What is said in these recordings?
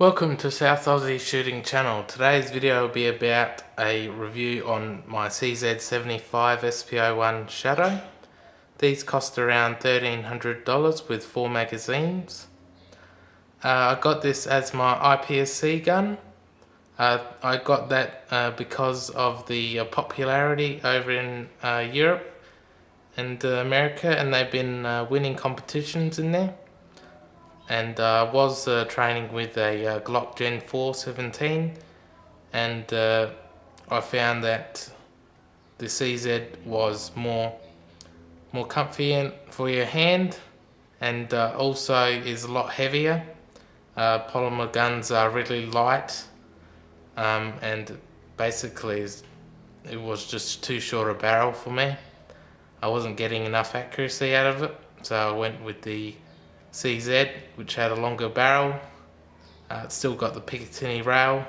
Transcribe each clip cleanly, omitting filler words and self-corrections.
Welcome to South Aussie Shooting Channel. Today's video will be about a review on my CZ75 SP-01 Shadow. These cost around $1,300 with 4 magazines. I got this as my IPSC gun. I got that because of the popularity over in Europe and America, and they've been winning competitions in there. And I was training with a Glock Gen 4 17, and I found that the CZ was more comfy for your hand, and also is a lot heavier. Polymer guns are really light, and basically it was just too short a barrel for me. I wasn't getting enough accuracy out of it, so I went with the CZ, which had a longer barrel. It's still got the Picatinny rail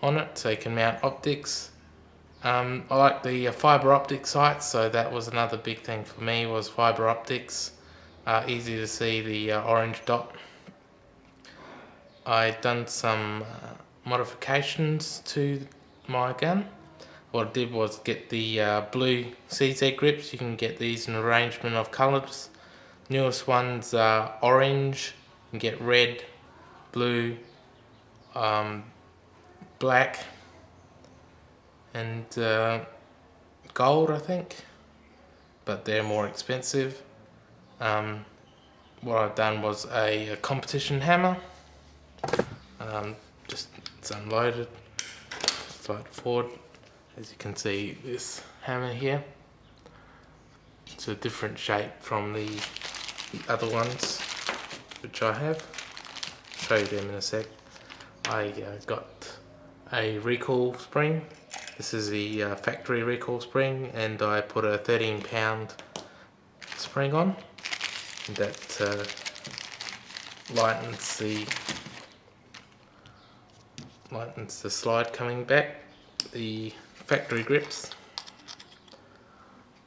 on it, so you can mount optics. I like the fibre optic sights, so that was another big thing for me, was fibre optics. Easy to see the orange dot. I'd done some modifications to my gun. What I did was get the blue CZ grips. You can get these in an arrangement of colours. Newest ones are orange. You can get red, blue, black, and gold, I think, but they're more expensive. What I've done was a competition hammer. Just it's unloaded. Slide forward. As you can see, this hammer here, it's a different shape from the other ones which I have. I'll show you them in a sec. I got a recoil spring. This is the factory recoil spring, and I put a 13-pound spring on, and that lightens the slide coming back. The factory grips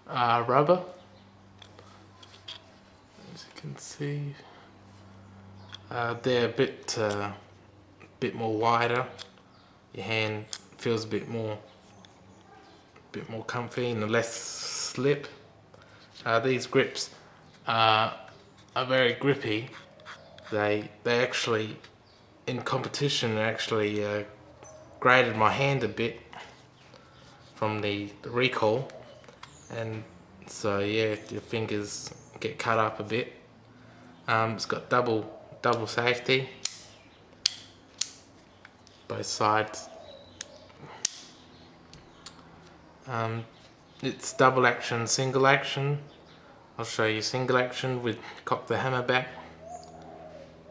are rubber, as you can see. They're a bit more wider. Your hand feels a bit more comfy and less slip. These grips are very grippy. They actually, in competition, graded my hand a bit from the recoil, and so yeah, your fingers get cut up a bit. It's got double safety, both sides. It's double action, single action. I'll show you single action with cock the hammer back.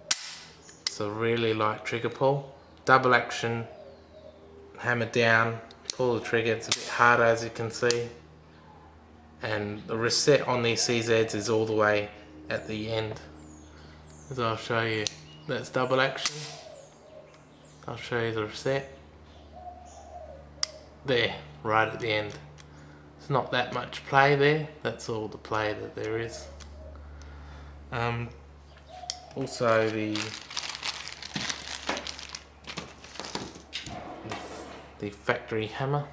It's a really light trigger pull. Double action, hammer down, pull the trigger. It's a bit harder, as you can see. And the reset on these CZs is all the way at the end. As I'll show you, that's double action. I'll show you the reset. There, right at the end. It's not that much play there. That's all the play that there is. Also the factory hammer.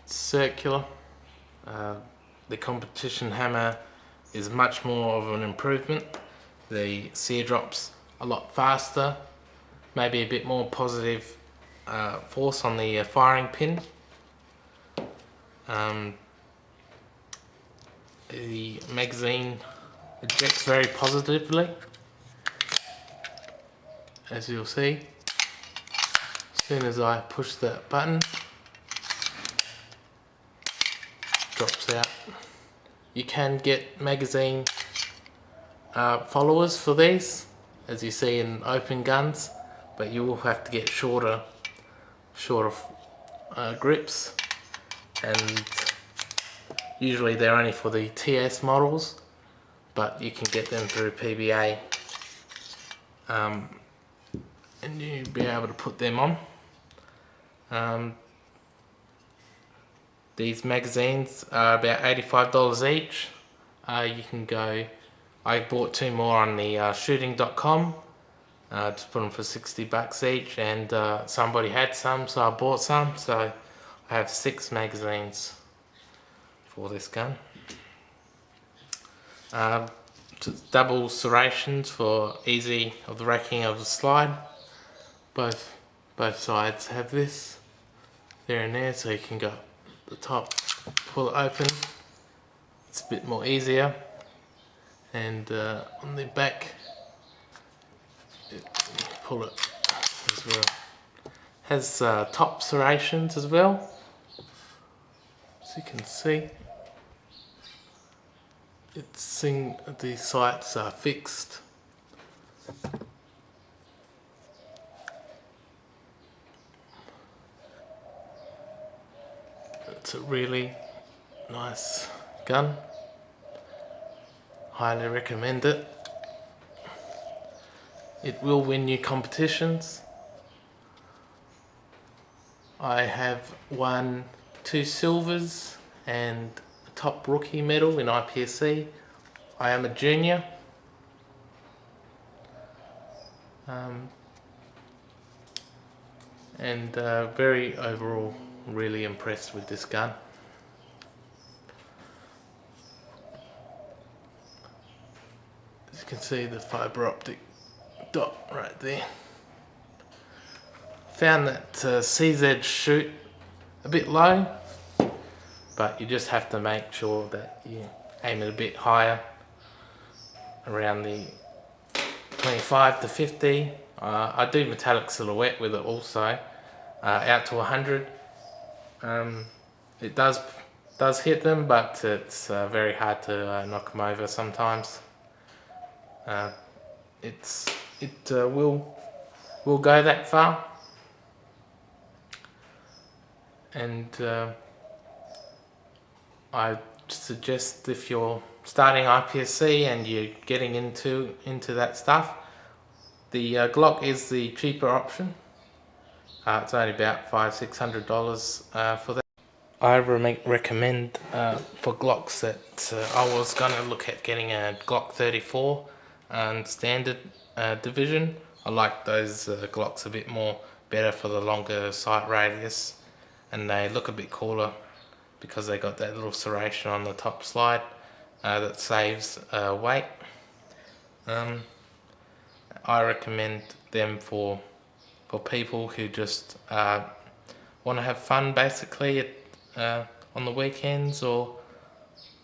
It's circular. The competition hammer is much more of an improvement. The sear drops a lot faster, maybe a bit more positive force on the firing pin. The magazine ejects very positively, as you'll see. As soon as I push that button, drops out. You can get magazine followers for these, as you see in open guns, but you will have to get shorter grips, and usually they're only for the TS models, but you can get them through PBA, and you'll be able to put them on. These magazines are about $85 each. You can go, I bought 2 more on the shooting.com. Just put them for 60 bucks each, and somebody had some, so I bought some. So I have 6 magazines for this gun. Double serrations for easy of the racking of the slide. Both sides have this there and there, so you can go up the top, pull it open. It's a bit more easier. And on the back, pull it as well. Has top serrations as well, as you can see. The sights are fixed. It's a really nice gun. Highly recommend it. It will win you competitions. I have won 2 silvers and a top rookie medal in IPSC. I am a junior. And very overall really impressed with this gun. As you can see, the fibre optic dot right there. Found that CZ shoot a bit low, but you just have to make sure that you aim it a bit higher, around the 25 to 50. I do metallic silhouette with it also, out to 100. It does hit them, but it's very hard to knock them over sometimes. It will go that far, and I suggest if you're starting IPSC and you're getting into that stuff, the Glock is the cheaper option. It's only about $500-600 for that. I recommend for Glocks that I was going to look at getting a Glock 34 and standard division. I like those Glocks a bit more, better for the longer sight radius, and they look a bit cooler because they got that little serration on the top slide that saves weight. I recommend them for people who just want to have fun basically on the weekends, or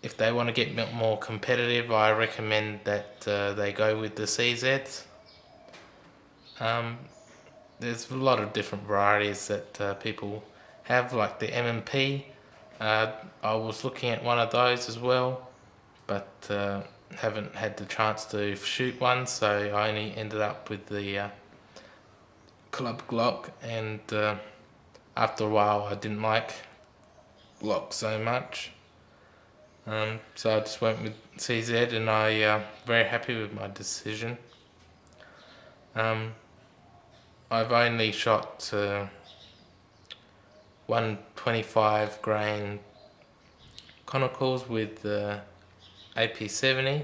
if they want to get more competitive, I recommend that they go with the CZs. There's a lot of different varieties that people have, like the M&P. I was looking at one of those as well, but haven't had the chance to shoot one, so I only ended up with the Club Glock, and after a while I didn't like Glock so much, so I just went with CZ, and I very happy with my decision. I've only shot 125 grain conicals with the AP70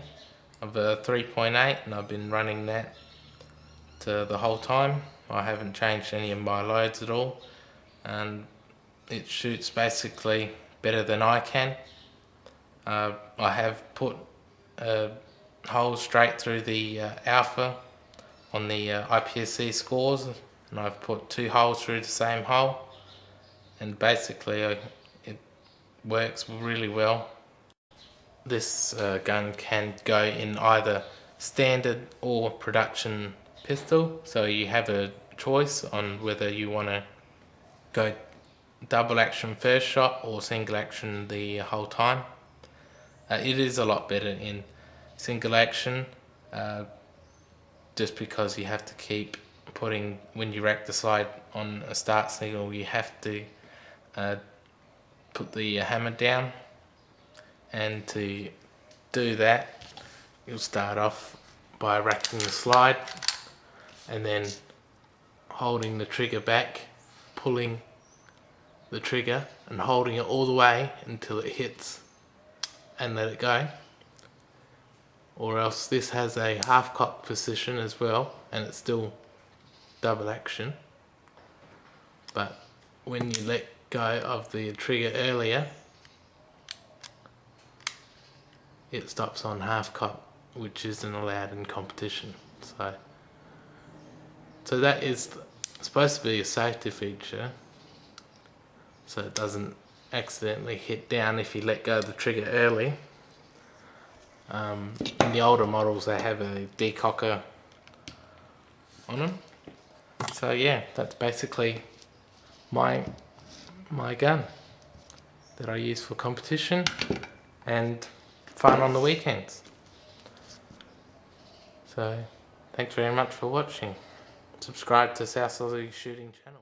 of a 3.8, and I've been running that the whole time. I haven't changed any of my loads at all, and it shoots basically better than I can. I have put holes straight through the alpha on the IPSC scores, and I've put 2 holes through the same hole, and basically it works really well. This gun can go in either standard or production pistol, so you have a choice on whether you want to go double action first shot or single action the whole time. It is a lot better in single action, just because you have to keep putting, when you rack the slide on a start signal, you have to put the hammer down, and to do that you'll start off by racking the slide and then holding the trigger back, pulling the trigger and holding it all the way until it hits, and let it go. or else this has a half cock position as well, and it's still double action. But when you let go of the trigger earlier, it stops on half cock, which isn't allowed in competition. So that is supposed to be a safety feature, so it doesn't accidentally hit down if you let go of the trigger early. In the older models they have a decocker on them. So yeah, that's basically my gun that I use for competition and fun on the weekends. So thanks very much for watching. Subscribe to South Aussie Shooting channel.